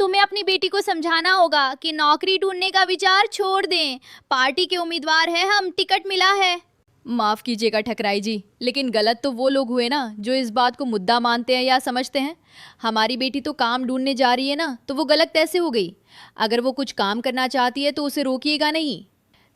तुम्हें अपनी बेटी को समझाना होगा कि नौकरी ढूंढने का विचार छोड़ दें। पार्टी के उम्मीदवार हैं हम, टिकट मिला है। माफ कीजिएगा ठकराई जी, लेकिन गलत तो वो लोग हुए ना जो इस बात को मुद्दा मानते हैं या समझते हैं। हमारी बेटी तो काम ढूंढने जा रही है ना, तो वो गलत कैसे हो गई? अगर वो कुछ काम करना चाहती है तो उसे रोकिएगा नहीं।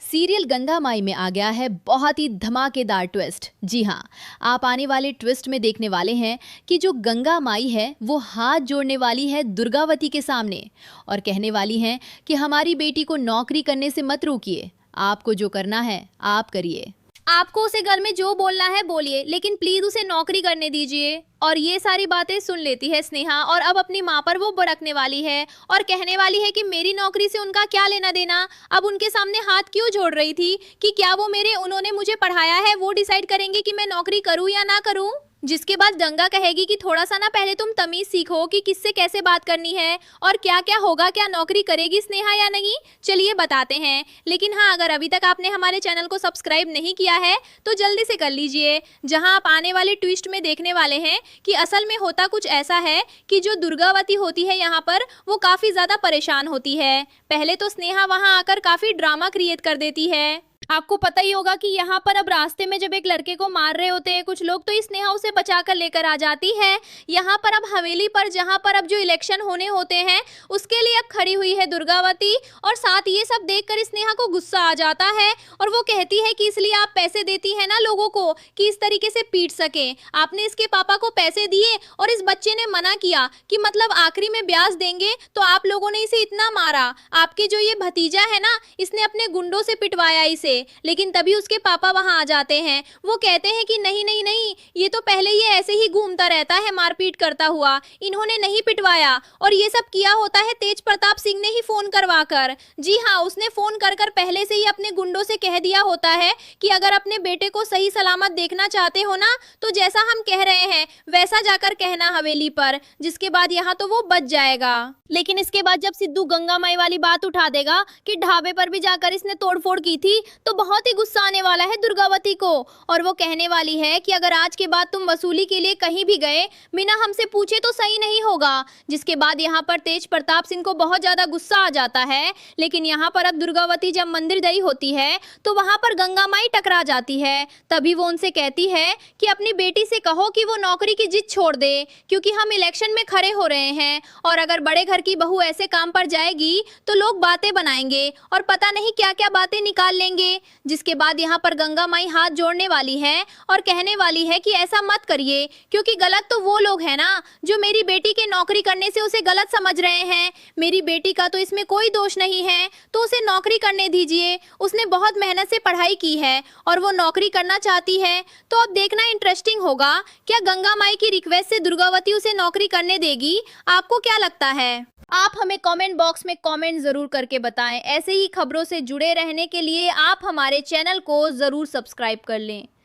सीरियल गंगा माई में आ गया है बहुत ही धमाकेदार ट्विस्ट। जी हाँ, आप आने वाले ट्विस्ट में देखने वाले हैं कि जो गंगा माई है वो हाथ जोड़ने वाली है दुर्गावती के सामने और कहने वाली हैं कि हमारी बेटी को नौकरी करने से मत रोकिए, आपको जो करना है आप करिए। आपको उसे घर में जो बोलना है बोलिए, लेकिन प्लीज उसे नौकरी करने दीजिए। और ये सारी बातें सुन लेती है स्नेहा और अब अपनी माँ पर वो भड़कने वाली है और कहने वाली है कि मेरी नौकरी से उनका क्या लेना देना। अब उनके सामने हाथ क्यों जोड़ रही थी कि क्या वो उन्होंने मुझे पढ़ाया है, वो डिसाइड करेंगे कि मैं नौकरी करूँ या ना करूँ। जिसके बाद गंगा कहेगी कि थोड़ा सा ना पहले तुम तमीज सीखो कि किससे कैसे बात करनी है और क्या क्या होगा, क्या नौकरी करेगी स्नेहा या नहीं। चलिए बताते हैं, लेकिन हाँ, अगर अभी तक आपने हमारे चैनल को सब्सक्राइब नहीं किया है तो जल्दी से कर लीजिए, जहां आप आने वाले ट्विस्ट में देखने वाले हैं कि असल में होता कुछ ऐसा है कि जो दुर्गावती होती है यहाँ पर वो काफी ज्यादा परेशान होती है। पहले तो स्नेहा वहां आकर काफी ड्रामा क्रिएट कर देती है। आपको पता ही होगा कि यहाँ पर अब रास्ते में जब एक लड़के को मार रहे होते हैं कुछ लोग, तो इस स्नेहा उसे बचाकर लेकर आ जाती है। यहाँ पर अब हवेली पर जहाँ पर अब जो इलेक्शन होने होते हैं उसके लिए अब खड़ी हुई है दुर्गावती और साथ ये सब देखकर स्नेहा को गुस्सा आ जाता है और वो कहती है कि इसलिए आप पैसे देती है ना लोगों को कि इस तरीके से पीट सके। आपने इसके पापा को पैसे दिए और इस बच्चे ने मना किया कि मतलब आखिरी में ब्याज देंगे, तो आप लोगों ने इसे इतना मारा। आपके जो ये भतीजा है ना, इसने अपने गुंडों से पिटवाया इसे। लेकिन तभी उसके पापा वहां आ जाते हैं। वो कहते हैं कि नहीं नहीं नहीं, ये तो पहले ये ऐसे ही घूमता रहता है मारपीट करता हुआ, इन्होंने नहीं पिटवाया। और ये सब किया होता है तेज प्रताप सिंह ने ही फोन करवाकर। जी हाँ, उसने फोन कर कर पहले से ही अपने गुंडों से कह दिया होता है कि अगर अपने बेटे को सही सलामत देखना चाहते हो ना तो जैसा हम कह रहे हैं वैसा जाकर कहना हवेली पर, जिसके बाद यहाँ तो वो बच जाएगा। लेकिन इसके बाद जब सिद्धू गंगा माई वाली बात उठा देगा कि ढाबे पर भी जाकर इसने तोड़फोड़ की थी, तो बहुत ही गुस्सा आने वाला है दुर्गावती को और वो कहने वाली है कि अगर आज के बाद तुम वसूली के लिए कहीं भी गए बिना हमसे पूछे तो सही नहीं होगा। जिसके बाद यहाँ पर तेज प्रताप सिंह को बहुत ज्यादा गुस्सा आ जाता है। लेकिन यहाँ पर अब दुर्गावती जब मंदिर गई होती है तो वहां पर गंगा माई टकरा जाती है। तभी वो उनसे कहती है कि अपनी बेटी से कहो कि वो नौकरी की जिद छोड़ दे, क्योंकि हम इलेक्शन में खड़े हो रहे हैं और अगर बड़े घर की बहू ऐसे काम पर जाएगी तो लोग बातें बनाएंगे और पता नहीं क्या क्या बातें निकाल लेंगे। जिसके बाद यहाँ पर गंगा माई हाथ जोड़ने वाली है और कहने वाली है कि ऐसा मत करिए, क्योंकि गलत तो वो लोग हैं ना जो मेरी बेटी के नौकरी करने से उसे गलत समझ रहे हैं। मेरी बेटी का तो इसमें कोई दोष नहीं है, तो उसे नौकरी करने दीजिए। उसने बहुत मेहनत से पढ़ाई की है और वो नौकरी करना चाहती है। तो अब देखना इंटरेस्टिंग होगा, क्या गंगा माई की रिक्वेस्ट से दुर्गावती उसे नौकरी करने देगी? आपको क्या लगता है? आप हमें कमेंट बॉक्स में कमेंट जरूर करके बताएं। ऐसे ही खबरों से जुड़े रहने के लिए आप हमारे चैनल को जरूर सब्सक्राइब कर लें।